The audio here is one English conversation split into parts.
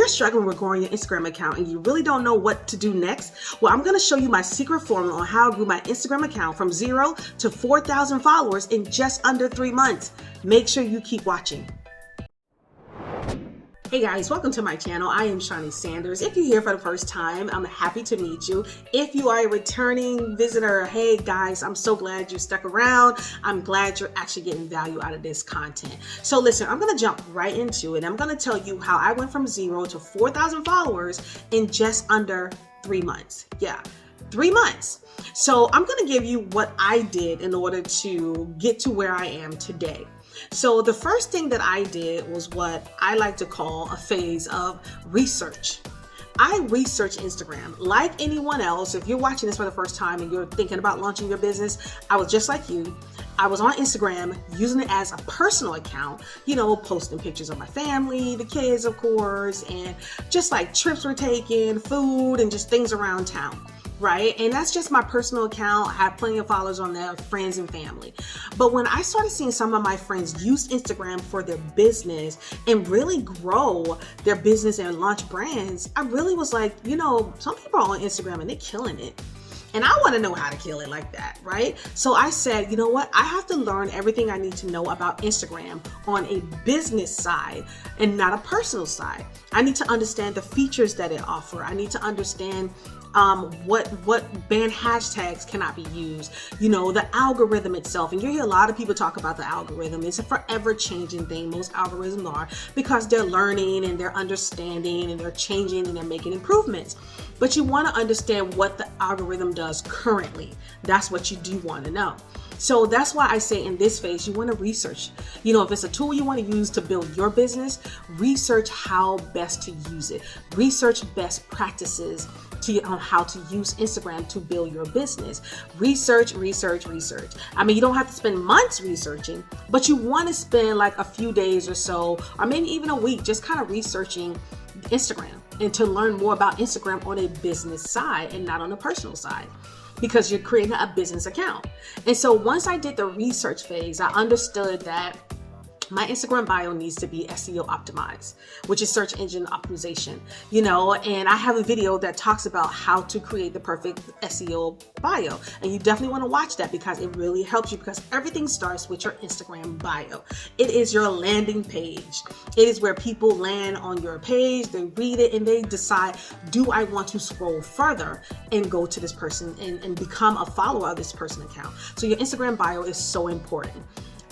you're struggling with growing your Instagram account and you really don't know what to do next, well, I'm going to show you my secret formula on how I grew my Instagram account from 0 to 4,000 followers in just under 3 months. Make sure you keep watching. Hey guys, welcome to my channel. I am Shawnee Sanders. If you're here for the first time, I'm happy to meet you. If you are a returning visitor, hey guys, I'm so glad you stuck around. I'm glad you're actually getting value out of this content. So listen, I'm gonna jump right into it. I'm gonna tell you how I went from 0 to 4,000 followers in just under 3 months. Yeah, 3 months. So I'm gonna give you what I did in order to get to where I am today. So the first thing that I did was what I like to call a phase of research. I researched Instagram like anyone else. If you're watching this for the first time and you're thinking about launching your business, I was just like you. I was on Instagram using it as a personal account, you know, posting pictures of my family, the kids, of course, and just like trips we're taking, food, and just things around town. Right? And that's just my personal account. I have plenty of followers on there, friends and family. But when I started seeing some of my friends use Instagram for their business and really grow their business and launch brands, I really was like, you know, some people are on Instagram and they're killing it. And I want to know how to kill it like that, right? So I said, you know what? I have to learn everything I need to know about Instagram on a business side and not a personal side. I need to understand the features that it offers. I need to understand what banned hashtags cannot be used, you know, the algorithm itself. And you hear a lot of people talk about the algorithm. It's a forever changing thing. Most algorithms are, because they're learning and they're understanding and they're changing and they're making improvements. But you want to understand what the algorithm does currently. That's what you do want to know. So that's why I say in this phase, you want to research. You know, if it's a tool you want to use to build your business, research how best to use it. Research best practices on how to use Instagram to build your business. Research. I mean, you don't have to spend months researching, but you want to spend like a few days or so, or maybe even a week, just kind of researching Instagram and to learn more about Instagram on a business side and not on a personal side, because you're creating a business account. And so once I did the research phase, I understood that my Instagram bio needs to be SEO optimized, which is search engine optimization, you know, and I have a video that talks about how to create the perfect SEO bio. And you definitely want to watch that because it really helps you, because everything starts with your Instagram bio. It is your landing page. It is where people land on your page, they read it, and they decide, do I want to scroll further and go to this person and become a follower of this person account? So your Instagram bio is so important.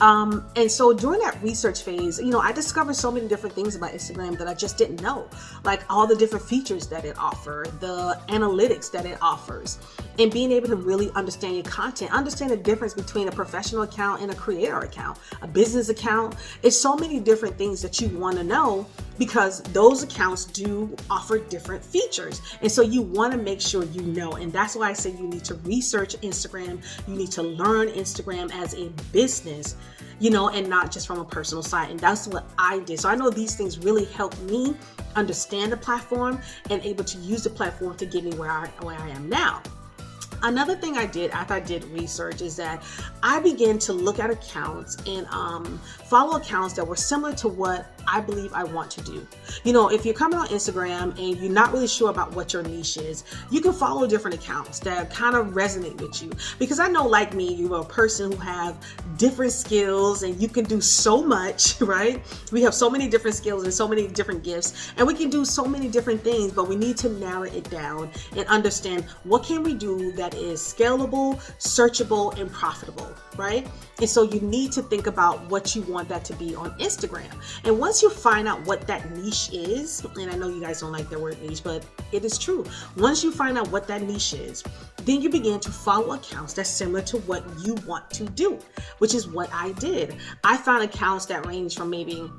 And so during that research phase, you know, I discovered so many different things about Instagram that I just didn't know, like all the different features that it offers, the analytics that it offers, and being able to really understand your content, understand the difference between a professional account and a creator account, a business account. It's so many different things that you want to know, because those accounts do offer different features. And so you want to make sure you know. And that's why I say you need to research Instagram. You need to learn Instagram as a business, you know, and not just from a personal side. And that's what I did. So I know these things really helped me understand the platform and able to use the platform to get me where I am now. Another thing I did after I did research is that I began to look at accounts and follow accounts that were similar to what I believe I want to do. You know, if you're coming on Instagram and you're not really sure about what your niche is, you can follow different accounts that kind of resonate with you. Because I know, like me, you're a person who have different skills and you can do so much, right? We have so many different skills and so many different gifts, and we can do so many different things, but we need to narrow it down and understand what can we do that is scalable, searchable, and profitable, right? And so you need to think about what you want that to be on Instagram. And once you find out what that niche is, and I know you guys don't like that word niche, but it is true. Once you find out what that niche is, then you begin to follow accounts that's similar to what you want to do, which is what I did. I found accounts that range from maybe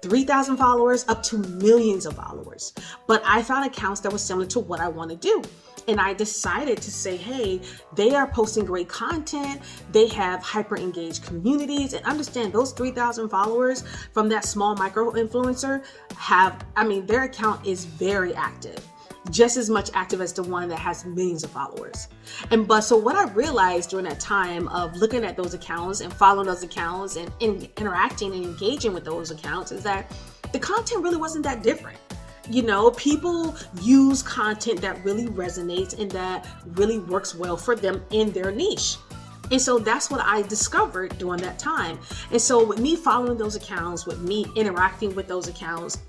3,000 followers up to millions of followers. But I found accounts that were similar to what I want to do. And I decided to say, hey, they are posting great content. They have hyper engaged communities, and understand those 3,000 followers from that small micro influencer their account is very active. Just as much active as the one that has millions of followers. So what I realized during that time of looking at those accounts and following those accounts and interacting and engaging with those accounts is that the content really wasn't that different. People use content that really resonates and that really works well for them in their niche. And so that's what I discovered during that time. And so with me following those accounts, with me interacting with those accounts,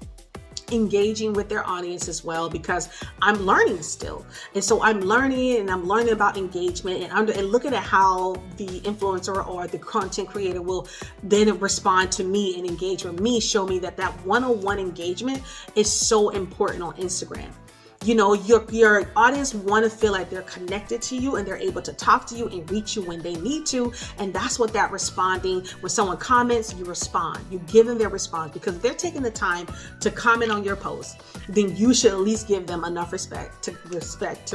engaging with their audience as well, because I'm learning still. And so I'm learning about engagement and looking at how the influencer or the content creator will then respond to me and engage with me, show me that one-on-one engagement is so important on Instagram. Your audience want to feel like they're connected to you and they're able to talk to you and reach you when they need to. And that's what that responding, when someone comments, you respond. You give them their response, because if they're taking the time to comment on your post, then you should at least give them enough respect to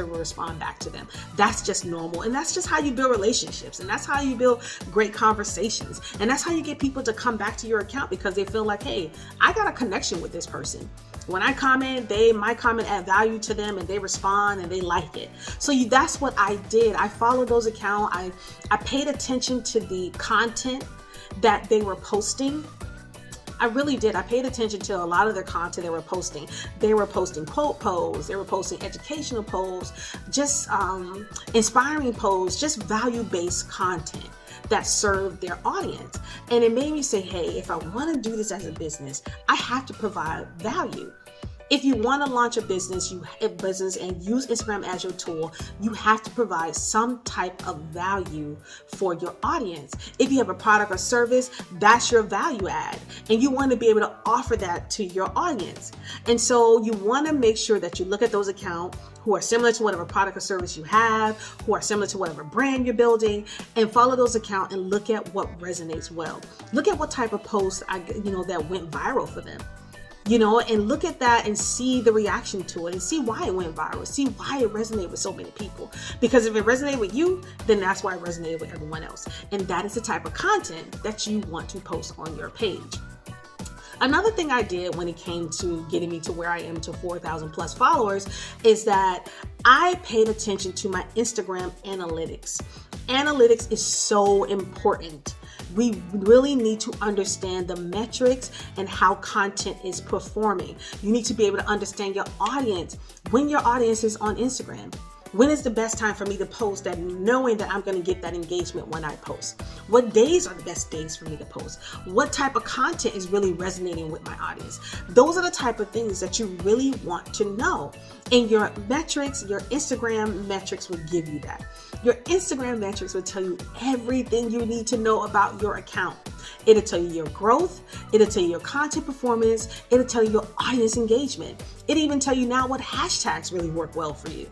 respond back to them. That's just normal. And that's just how you build relationships. And that's how you build great conversations. And that's how you get people to come back to your account, because they feel like, hey, I got a connection with this person. When I comment, my comment add value to them and they respond and they like it. So that's what I did. I followed those accounts. I paid attention to the content that they were posting. I really did. I paid attention to a lot of their content they were posting. They were posting quote posts. They were posting educational posts, just inspiring posts, just value-based content that served their audience. And it made me say, hey, if I want to do this as a business, I have to provide value. If you want to launch a business, and use Instagram as your tool, you have to provide some type of value for your audience. If you have a product or service, that's your value add, and you want to be able to offer that to your audience. And so you want to make sure that you look at those accounts who are similar to whatever product or service you have, who are similar to whatever brand you're building, and follow those accounts and look at what resonates well. Look at what type of posts that went viral for them. And look at that and see the reaction to it and see why it went viral, see why it resonated with so many people. Because if it resonated with you, then that's why it resonated with everyone else. And that is the type of content that you want to post on your page. Another thing I did when it came to getting me to where I am to 4,000 plus followers is that I paid attention to my Instagram analytics. Analytics is so important. We really need to understand the metrics and how content is performing. You need to be able to understand your audience, when your audience is on Instagram. When is the best time for me to post that, knowing that I'm going to get that engagement when I post? What days are the best days for me to post? What type of content is really resonating with my audience? Those are the type of things that you really want to know. And your metrics, your Instagram metrics will give you that. Your Instagram metrics will tell you everything you need to know about your account. It'll tell you your growth. It'll tell you your content performance. It'll tell you your audience engagement. It'll even tell you now what hashtags really work well for you.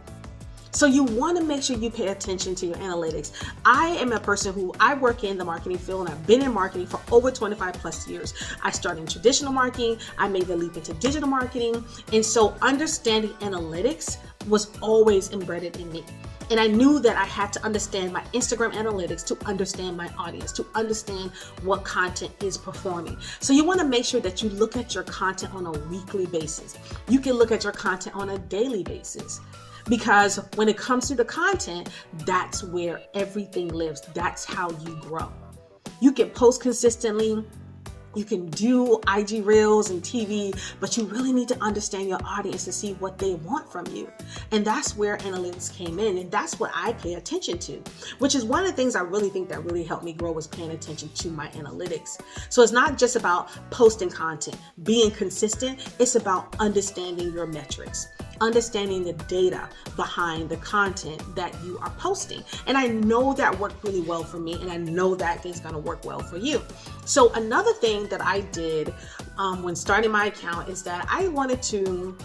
So you want to make sure you pay attention to your analytics. I am a person who I work in the marketing field, and I've been in marketing for over 25 plus years. I started in traditional marketing. I made the leap into digital marketing. And so understanding analytics was always embedded in me. And I knew that I had to understand my Instagram analytics to understand my audience, to understand what content is performing. So you want to make sure that you look at your content on a weekly basis. You can look at your content on a daily basis. Because when it comes to the content, that's where everything lives. That's how you grow. You can post consistently. You can do IG Reels and TV, but you really need to understand your audience to see what they want from you. And that's where analytics came in. And that's what I pay attention to, which is one of the things I really think that really helped me grow, was paying attention to my analytics. So it's not just about posting content, being consistent. It's about understanding your metrics, understanding the data behind the content that you are posting. And I know that worked really well for me, and I know that is going to work well for you. So another thing that I did when starting my account is that I wanted to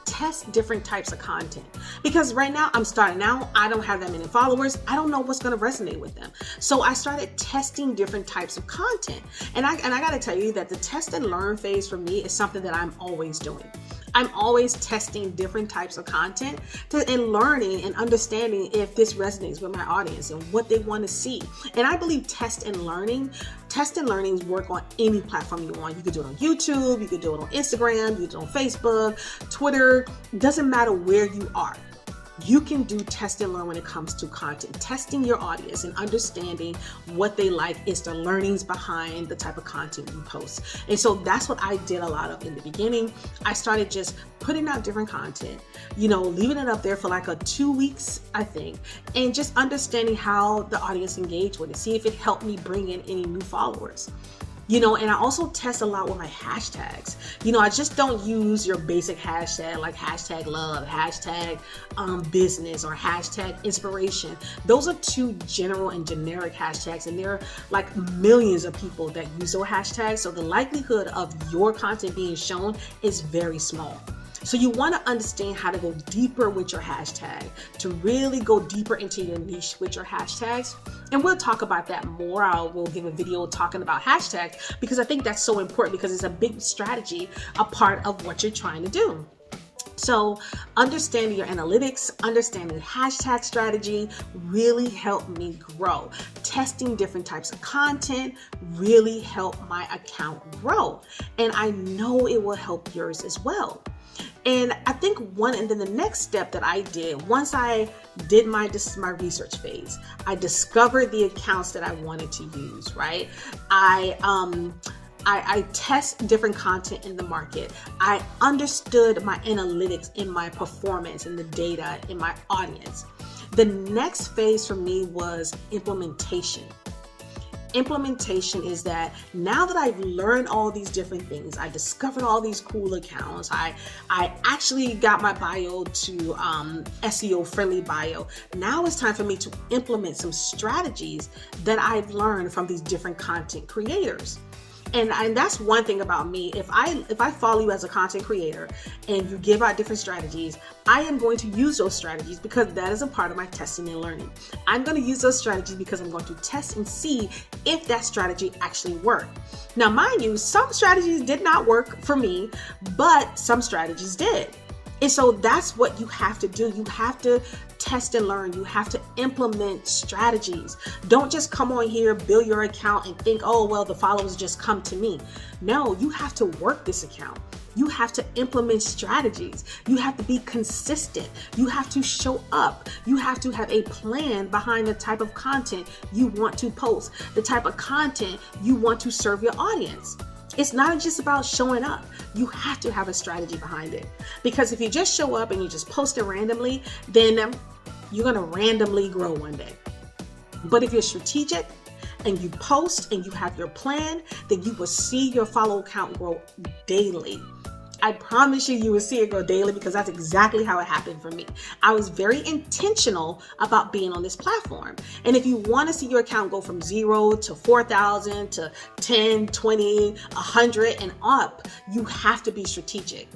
test different types of content, because right now I'm starting out. I don't have that many followers. I don't know what's going to resonate with them. So I started testing different types of content. And I got to tell you that the test and learn phase for me is something that I'm always doing. I'm always testing different types of content and learning and understanding if this resonates with my audience and what they want to see. And I believe test and learnings work on any platform you want. You could do it on YouTube, you could do it on Instagram, you could do it on Facebook, Twitter. It doesn't matter where you are. you can do test and learn when it comes to content. Testing your audience and understanding what they like is the learnings behind the type of content you post. And so that's what I did a lot of in the beginning. I started just putting out different content, leaving it up there for like 2 weeks, I think, and just understanding how the audience engaged with it, see if it helped me bring in any new followers. And I also test a lot with my hashtags. I just don't use your basic hashtag like hashtag love, hashtag business, or hashtag inspiration. Those are 2 general and generic hashtags, and there are like millions of people that use those hashtags. So the likelihood of your content being shown is very small. So you want to understand how to go deeper with your hashtag, to really go deeper into your niche with your hashtags. And we'll talk about that more. We'll give a video talking about hashtags, because I think that's so important, because it's a big strategy, a part of what you're trying to do. So understanding your analytics, understanding hashtag strategy really helped me grow. Testing different types of content really helped my account grow. And I know it will help yours as well. And I think and then the next step that I did, once I did my research phase, I discovered the accounts that I wanted to use, right? I test different content in the market. I understood my analytics in my performance and the data in my audience. The next phase for me was implementation. Implementation is that now that I've learned all these different things, I discovered all these cool accounts, I actually got my bio to SEO friendly bio. Now it's time for me to implement some strategies that I've learned from these different content creators. And that's one thing about me. If I follow you as a content creator and you give out different strategies, I am going to use those strategies, because that is a part of my testing and learning. I'm going to use those strategies because I'm going to test and see if that strategy actually worked. Now, mind you, some strategies did not work for me, but some strategies did. And so that's what you have to do. You have to test and learn. You have to implement strategies. Don't just come on here, build your account and think, oh, well, the followers just come to me. No, you have to work this account. You have to implement strategies. You have to be consistent. You have to show up. You have to have a plan behind the type of content you want to post, the type of content you want to serve your audience. It's not just about showing up. You have to have a strategy behind it. Because if you just show up and you just post it randomly, then you're going to randomly grow one day. But if you're strategic and you post and you have your plan, then you will see your follow count grow daily. I promise you will see it grow daily, because that's exactly how it happened for me. I was very intentional about being on this platform. And if you want to see your account go from 0 to 4,000 to 10, 20, 100 and up, you have to be strategic.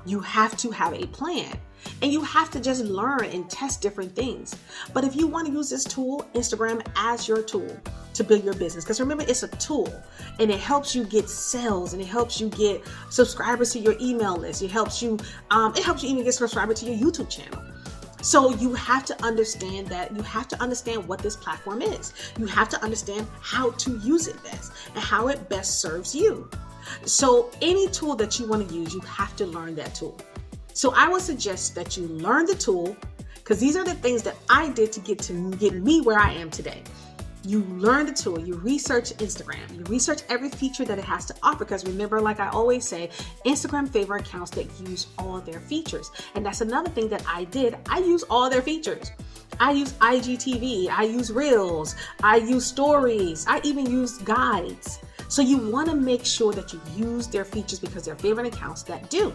You have to have a plan. And you have to just learn and test different things. But if you want to use this tool, Instagram, as your tool to build your business, because remember, it's a tool and it helps you get sales and it helps you get subscribers to your email list. It helps you even get subscribers to your YouTube channel. So you have to understand that. You have to understand what this platform is. You have to understand how to use it best and how it best serves you. So any tool that you want to use, you have to learn that tool. So I would suggest that you learn the tool, because these are the things that I did to get me where I am today. You learn the tool, you research Instagram, you research every feature that it has to offer, because remember, like I always say, Instagram favor accounts that use all their features. And that's another thing that I did. I use all their features. I use IGTV, I use Reels, I use Stories, I even use guides. So you want to make sure that you use their features, because they're favorite accounts that do.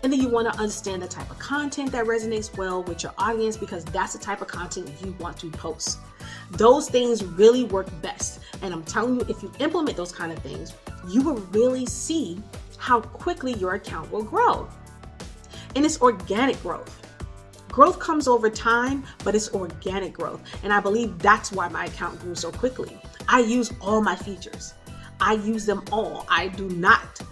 And then you want to understand the type of content that resonates well with your audience, because that's the type of content you want to post. Those things really work best. And I'm telling you, if you implement those kind of things, you will really see how quickly your account will grow. And it's organic growth. Growth comes over time, but it's organic growth. And I believe that's why my account grew so quickly. I use all my features. I use them all. I do not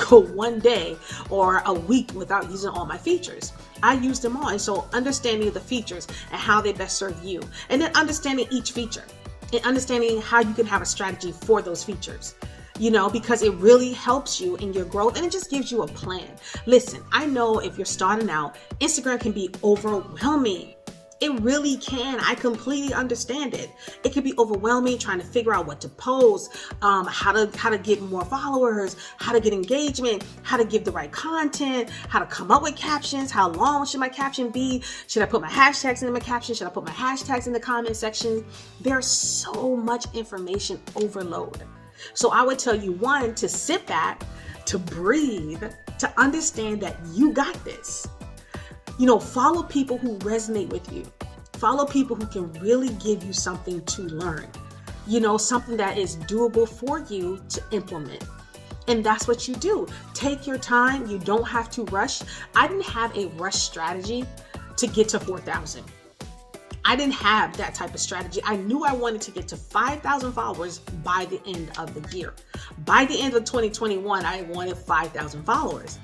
go one day or a week without using all my features. I use them all. And so understanding the features and how they best serve you, and then understanding each feature and understanding how you can have a strategy for those features. because it really helps you in your growth and it just gives you a plan. Listen, I know if you're starting out, Instagram can be overwhelming. It really can. I completely understand it. It can be overwhelming trying to figure out what to post, how to get more followers, how to get engagement, how to give the right content, how to come up with captions, how long should my caption be? Should I put my hashtags in my caption? Should I put my hashtags in the comment section? There's so much information overload. So I would tell you, one, to sit back, to breathe, to understand that you got this. Follow people who resonate with you. Follow people who can really give you something to learn, something that is doable for you to implement. And that's what you do. Take your time. You don't have to rush. I didn't have a rush strategy to get to 4,000. I didn't have that type of strategy. I knew I wanted to get to 5,000 followers by the end of the year. By the end of 2021, I wanted 5,000 followers.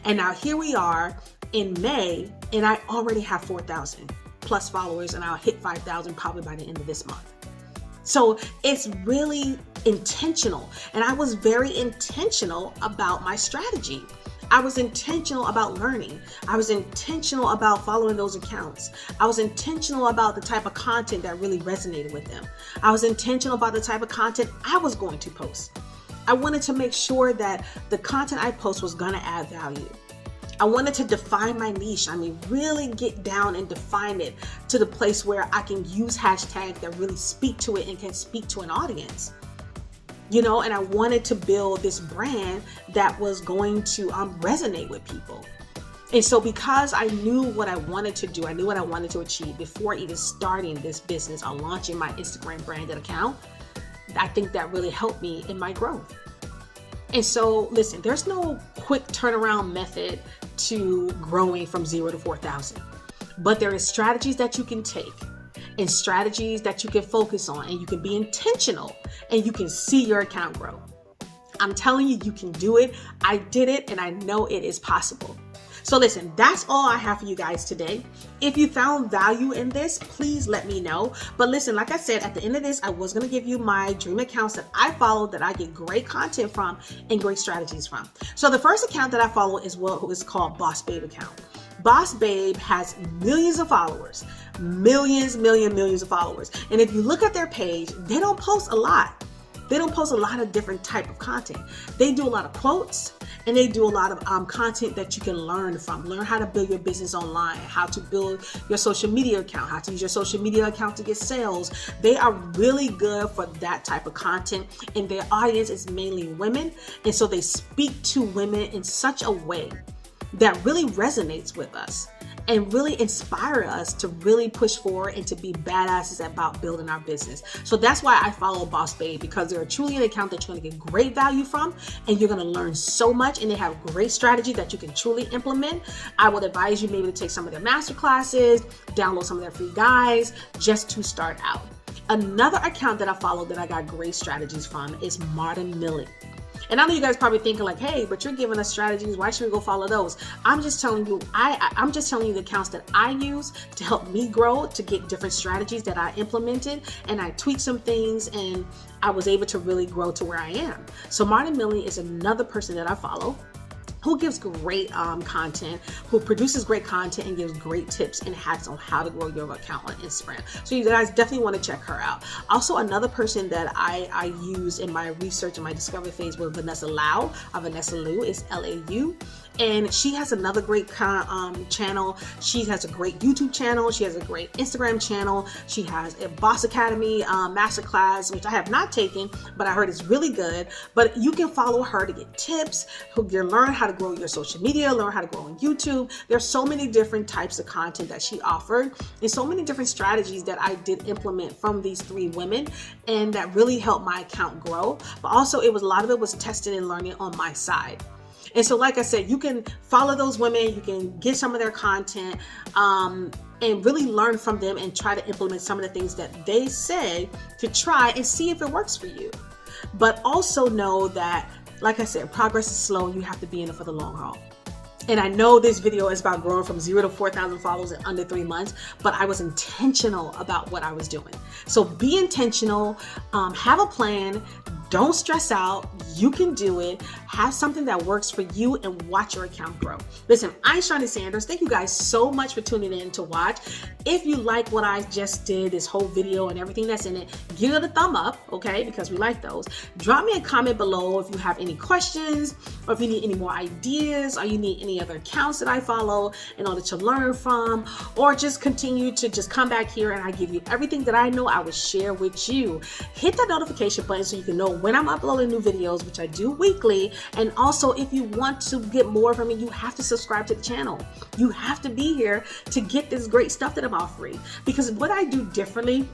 And now here we are in May, and I already have 4,000 plus followers, and I'll hit 5,000 probably by the end of this month. So it's really intentional. And I was very intentional about my strategy. I was intentional about learning. I was intentional about following those accounts. I was intentional about the type of content that really resonated with them. I was intentional about the type of content I was going to post. I wanted to make sure that the content I post was going to add value. I wanted to define my niche. Really get down and define it to the place where I can use hashtags that really speak to it and can speak to an audience. And I wanted to build this brand that was going to resonate with people. And so because I knew what I wanted to do, I knew what I wanted to achieve before even starting this business or launching my Instagram branded account, I think that really helped me in my growth. And so listen, there's no quick turnaround method to growing from 0 to 4,000, but there is strategies that you can take and strategies that you can focus on, and you can be intentional and you can see your account grow. I'm telling you, you can do it. I did it, and I know it is possible. So listen, that's all I have for you guys today. If you found value in this, please let me know. But listen, like I said, at the end of this, I was going to give you my dream accounts that I follow, that I get great content from and great strategies from. So the first account that I follow is what is called Boss Babe account. Boss Babe has millions of followers, millions of followers. And if you look at their page, they don't post a lot. They don't post a lot of different type of content. They do a lot of quotes, and they do a lot of content that you can learn from. Learn how to build your business online, how to build your social media account, how to use your social media account to get sales. They are really good for that type of content, and their audience is mainly women. And so they speak to women in such a way that really resonates with us and really inspire us to really push forward and to be badasses about building our business. So that's why I follow Boss Babe, because they're truly an account that you're going to get great value from, and you're going to learn so much, and they have great strategy that you can truly implement. I would advise you maybe to take some of their master classes, download some of their free guides just to start out. Another account that I follow that I got great strategies from is Martin Millie. And I know you guys probably thinking like, hey, but you're giving us strategies. Why should we go follow those? I'm just telling you, I'm just telling you the accounts that I use to help me grow, to get different strategies that I implemented, and I tweaked some things, and I was able to really grow to where I am. So Martin Millie is another person that I follow, who gives great content, who produces great content and gives great tips and hacks on how to grow your account on Instagram. So you guys definitely want to check her out. Also, another person that I use in my research and my discovery phase with Vanessa Liu is Lau. And she has another great channel. She has a great YouTube channel. She has a great Instagram channel. She has a Boss Academy masterclass, which I have not taken, but I heard it's really good. But you can follow her to get tips, who can learn how to grow your social media, learn how to grow on YouTube. There's so many different types of content that she offered, and so many different strategies that I did implement from these three women, and that really helped my account grow. But also, a lot of it was testing and learning on my side. And so, like I said, you can follow those women, you can get some of their content, and really learn from them and try to implement some of the things that they say to try and see if it works for you. But also know that, like I said, progress is slow and you have to be in it for the long haul. And I know this video is about growing from 0 to 4,000 followers in under 3 months, but I was intentional about what I was doing. So be intentional, have a plan, Don't stress out. You can do it. Have something that works for you and watch your account grow. Listen, I'm Shawnee Sanders. Thank you guys so much for tuning in to watch. If you like what I just did, this whole video and everything that's in it, give it a thumb up, okay? Because we like those. Drop me a comment below if you have any questions, or if you need any more ideas, or you need any other accounts that I follow in order to learn from, or just continue to just come back here and I give you everything that I know I will share with you. Hit that notification button so you can know when I'm uploading new videos, which I do weekly. And also, if you want to get more from me, you have to subscribe to the channel. You have to be here to get this great stuff that I'm offering. Because what I do differently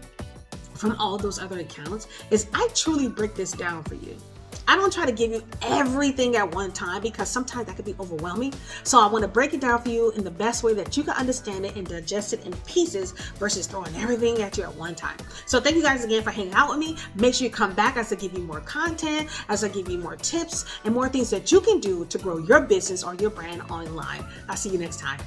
from all those other accounts is I truly break this down for you. I don't try to give you everything at one time because sometimes that could be overwhelming. So I want to break it down for you in the best way that you can understand it and digest it in pieces versus throwing everything at you at one time. So thank you guys again for hanging out with me. Make sure you come back as I give you more content, as I give you more tips and more things that you can do to grow your business or your brand online. I'll see you next time.